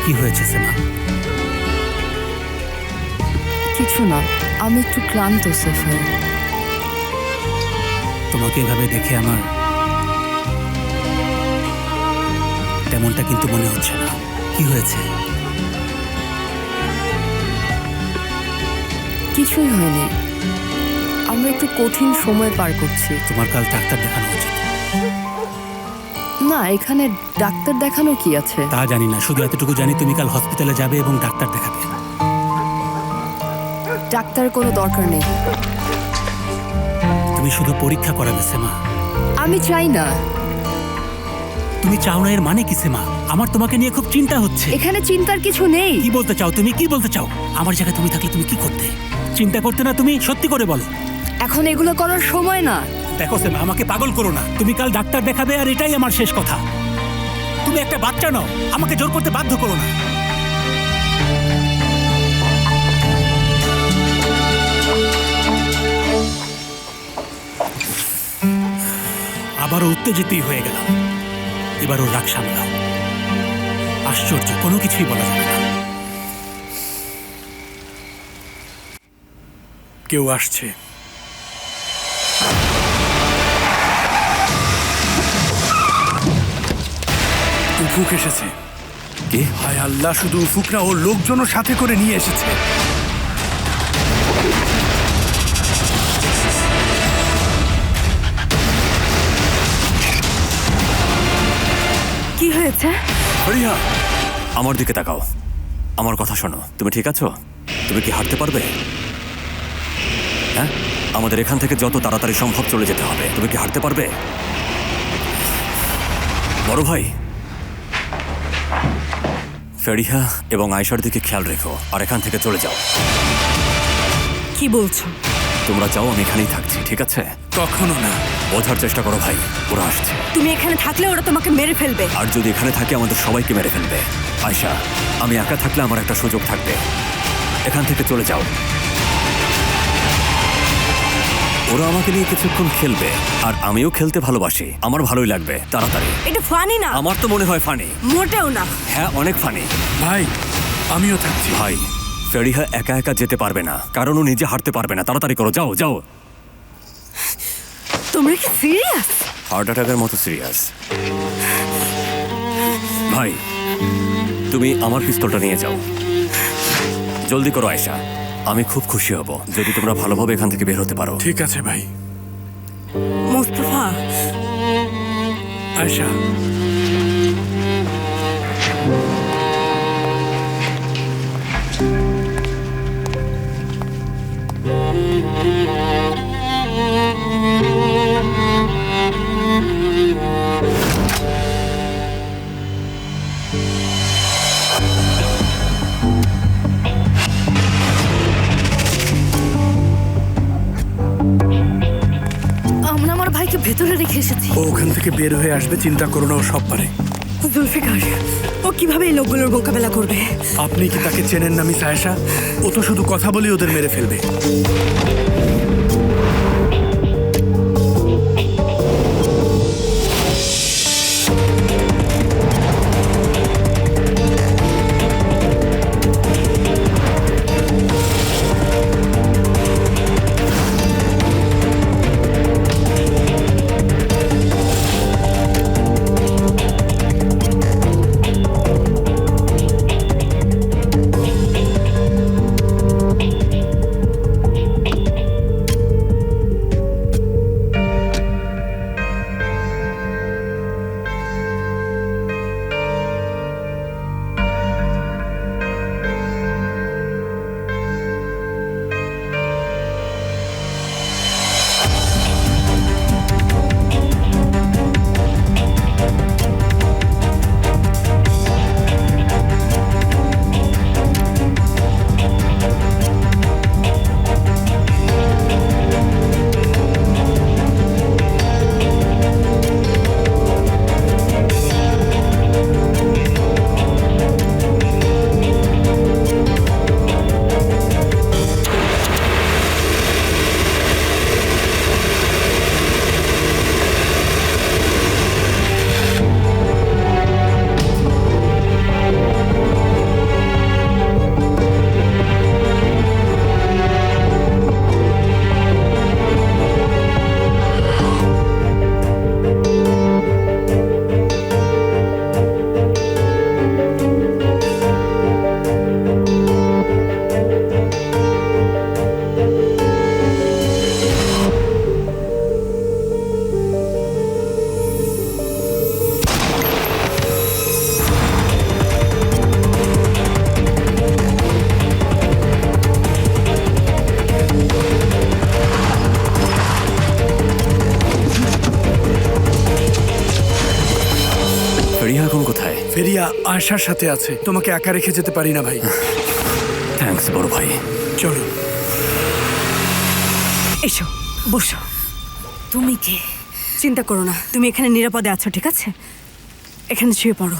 কি হয়েছে সেমা? কিছু না, আমি একটু ক্লান্ত সেফার। তোমাকে এভাবে দেখে আমার তেমনটা কিন্তু মনে হচ্ছে না। কি হয়েছে? কিছুই হয়নি, আমরা একটু কঠিন সময় পার করছি। তোমার কাল ডাক্তার দেখানো উচিত। না, এখানে ডাক্তার দেখানো কি আছে? তা জানি না, শুধু এতটুকু জানি তুমি কাল হসপিটালে যাবে এবং ডাক্তার দেখাবে। ডাক্তারের কোনো দরকার নেই। তুমি শুধু পরীক্ষা করাবে সেমা। আমি চাই না। তুমি চাও না এর মানে কি সেমা? আমার তোমাকে নিয়ে খুব চিন্তা হচ্ছে। এখানে চিন্তার কিছু নেই। কি বলতে চাও তুমি? কি বলতে চাও? আমার জায়গায় তুমি থাকলে তুমি কি করতে? চিন্তা করতে না তুমি? সত্যি করে বলো। এখন এগুলো করার সময় না। দেখো সেমা, আমাকে পাগল করো না। তুমি কাল ডাক্তার দেখাবে আর এটাই আমার শেষ কথা। তুমি একটা বাচ্চা নও, আমাকে জোর করতে বাধ্য করো না। আবারও উত্তেজিতই হয়ে গেলাম। এবার ওর রাগ সামলাও। আশ্চর্য, কোনো কিছুই বলা যাবে না। কেউ আসছে। উফুক এসেছে। কে? হায় আল্লাহ, শুধু উফুক না, ওর লোকজনও সাথে করে নিয়ে এসেছে। কি হয়েছে? ফরিহা, আমার দিকে তাকাও, আমার কথা শোনো। তুমি ঠিক আছো? তুমি কি হাঁটতে পারবে? হ্যাঁ, আমাদের এখান থেকে যত তাড়াতাড়ি সম্ভব চলে যেতে হবে। তুমি কি হাঁটতে পারবে? বড় ভাই, ফেরিহা এবং আয়শার দিকে খেয়াল রেখো আর এখান থেকে চলে যাও। কি বলছো? তোমরা যাও, আমি এখানেই থাকছি, ঠিক আছে? কখনো না। বোঝার চেষ্টা করো ভাই, ওরা আসছে। তুমি এখানে থাকলে ওরা তোমাকে মেরে ফেলবে। আর যদি এখানে থাকে আমাদের সবাইকে মেরে ফেলবে। আয়শা, আমি একা থাকলে আমার একটা সুযোগ থাকবে। এখান থেকে চলে যাও। ওরা আমাকে নিয়ে কিছুক্ষণ খেলবে আর আমিও খেলতে ভালোবাসি, আমার ভালোই লাগবে। তাড়াতাড়ি। এটা ফানি না। আমার তো মনে হয় ফানি। মোটেও না। হ্যাঁ, অনেক ফানি। ভাই, আমিও থাকছি। ভাই, ফেরিহা একা একা যেতে পারবে না, কারণ ও নিজে হাঁটতে পারবে না। তাড়াতাড়ি করো, যাও যাও। তোমরা কি সিরিয়াস? হার্ট অ্যাটাকের মতো সিরিয়াস। ভাই, তুমি আমার পিস্তলটা নিয়ে যাও। জলদি করো আয়শা, আমি খুব খুশি হব যদি তোমরা ভালোভাবে এখান থেকে বের হতে পারো। ঠিক আছে ভাই। মোস্তফা, আয়শা, আমরা আমার ভাইকে ভেতরে রেখে এসেছি। ও ওখান থেকে বের হয়ে আসবে, চিন্তা করো না, ও সব পারে। জুলফিকার, ও কিভাবে এই লোকগুলোর মোকাবেলা করবে? আপনি কি তাকে চেনেন না মিস আয়েশা? ও তো শুধু কথা বলেই ওদের মেরে ফেলবে। আয়শার সাথে আছে, তোমাকে একা রেখে যেতে পারি না ভাই। থ্যাঙ্কস বড় ভাই। চলো। এসো, বসো। তুমি কে? চিন্তা করো না, তুমি এখানে নিরাপদে আছো, ঠিক আছে? এখানে শুয়ে পড়ো।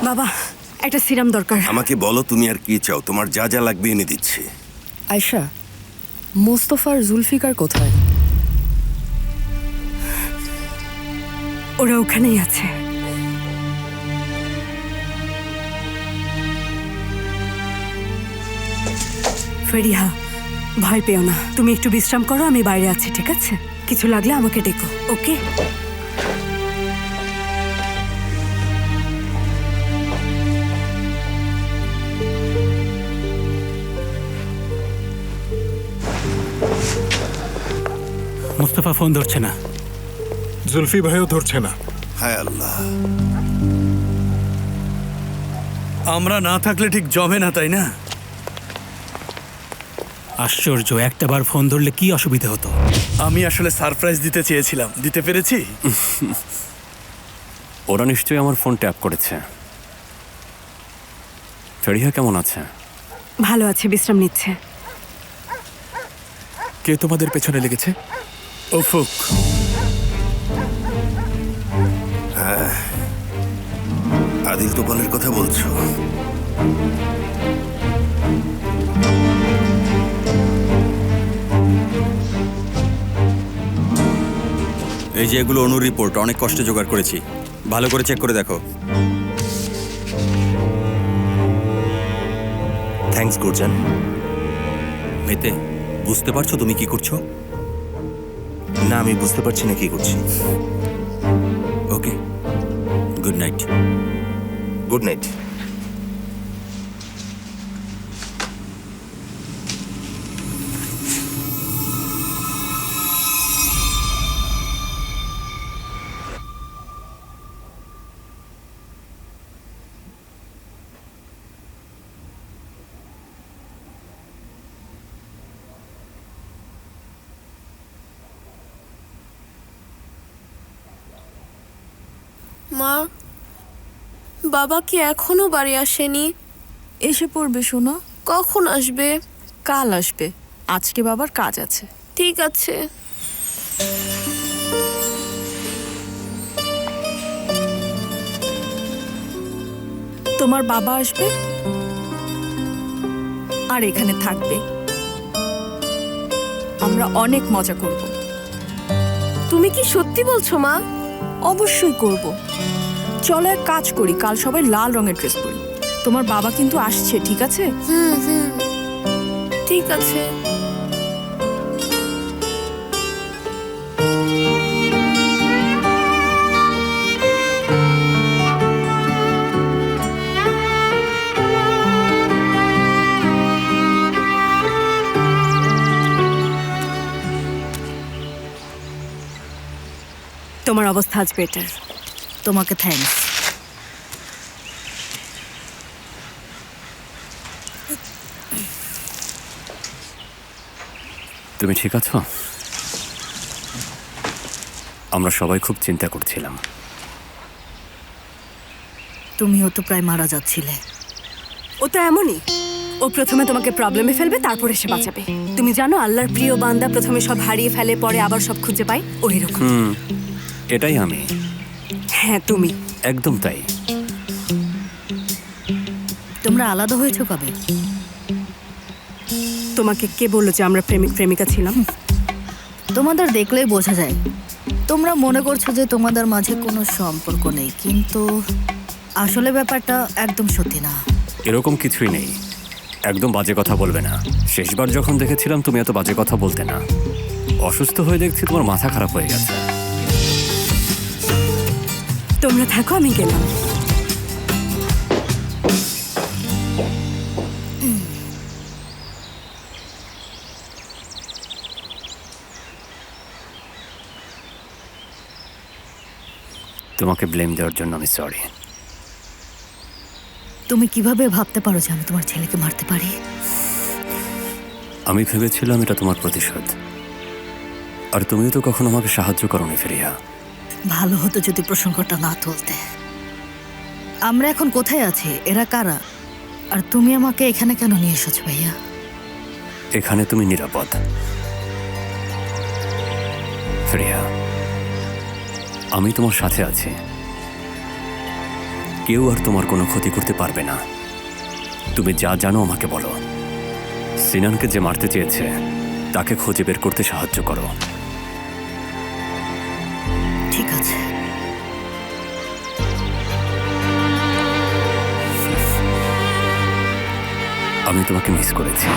বাবা, একটা সিরাম দরকার। আমাকে বলো তুমি আর কি চাও, তোমার যা যা লাগবে এনে দিচ্ছি। আয়শা, মোস্তফার জুলফিকার কোথায়? ওরা ওখানেই আছে। ফেরিহা, ভয় পেও না, তুমি একটু বিশ্রাম করো, আমি বাইরে আছি, ঠিক আছে? কিছু লাগলে আমাকে ডেকো, ওকে? মুস্তফা ফোন ধরছে না। জুলফি ভাইও ধরছে না। হায় আল্লাহ, আমরা না থাকলে ঠিক জমে না, তাই না? আশ্চর্য, একটাবার ফোন ধরলে কি অসুবিধা হতো? আমি আসলে সারপ্রাইজ দিতে চেয়েছিলাম, দিতে পেরেছি। ওরা নিশ্চয়ই আমার ফোন ট্যাপ করেছে। ফেরিহা কেমন আছে? ভালো আছে, বিশ্রাম নিচ্ছে। কে তোমাদের পেছনে লেগেছে? উফুক, আদিল তোপালের কথা বলছো? এই যে এগুলো অনুর রিপোর্ট, অনেক কষ্টে জোগাড় করেছি, ভালো করে চেক করে দেখো। থ্যাঙ্কস গুরজান। মেতে, বুঝতে পারছো তুমি কি করছো? না, আমি বুঝতে পারছি না কি করছি। ওকে, গুড নাইট। Good night. মা, বাবা কি এখনো বাড়ি আসেনি? এসে পড়বে শোনো, কখন আসবে? কাল আসবে, আজকে বাবার কাজ আছে। ঠিক আছে। তোমার বাবা আসবে আর এখানে থাকবে, আমরা অনেক মজা করব। তুমি কি সত্যি বলছো মা? অবশ্যই করব। চলো এক কাজ করি, কাল সবাই লাল রঙের ড্রেস পরি। তোমার বাবা কিন্তু আসছে, ঠিক আছে? ঠিক আছে। তোমার অবস্থা আজ বেটার। তোমাকে থ্যাঙ্কস। তুমি ঠিক আছো? আমরা সবাই খুব চিন্তা করছিলাম। তুমিও তো প্রায় মারা যাচ্ছিলে। ও তো এমনই, ও প্রথমে তোমাকে প্রবলেমে ফেলবে, তারপর এসে বাঁচাবে। তুমি জানো, আল্লাহর প্রিয় বান্দা প্রথমে সব হারিয়ে ফেলে, পরে আবার সব খুঁজে পায়। ওই রকম। এটাই আমি। হ্যাঁ, তুমি। একদম তাই। তোমরা আলাদা হয়েছো কবে? তোমাকে কে বললো যে আমরা প্রেমিক প্রেমিকা ছিলাম? তোমাদের দেখলেই বোঝা যায় তোমরা মনে করছো যে তোমাদের মাঝে কোনো সম্পর্ক নেই, কিন্তু আসলে ব্যাপারটা একদম সত্যি না। এরকম কিছুই নেই। একদম বাজে কথা বলবে না। শেষবার যখন দেখেছিলাম তুমি এত বাজে কথা বলতে না। অসুস্থ হয়ে দেখছি তোমার মাথা খারাপ হয়ে গেছে। তোমরা থাকো, আমি গেলাম। তোমাকে ব্লেম দেওয়ার জন্য আমি সরি। তুমি কিভাবে ভাবতে পারো যে আমি তোমার ছেলেকে মারতে পারি? আমি ভেবেছিলাম এটা তোমার প্রতিশোধ, আর তুমিও তো কখনো আমাকে সাহায্য করোনি ফেরিহা। ভালো হতো যদি প্রসঙ্গটা না তুলতে। আমরা এখন কোথায় আছি, এরা কারা, আর তুমি আমাকে এখানে কেন নিয়ে এসেছো ভাইয়া? এখানে তুমি নিরাপদ। ফ্রেয়া, আমি তোমার সাথে আছি। কেউ আর তোমার কোনো ক্ষতি করতে পারবে না। তুমি যা জানো আমাকে বলো। সিনানকে যে মারতে চেয়েছে তাকে খুঁজে বের করতে সাহায্য করো। ঠিক আছে। আমি তোমাকে মিস করেছি।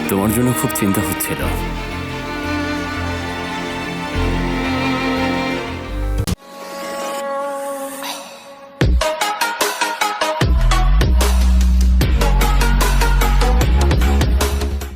তোমার জন্য খুব চিন্তা হচ্ছিল।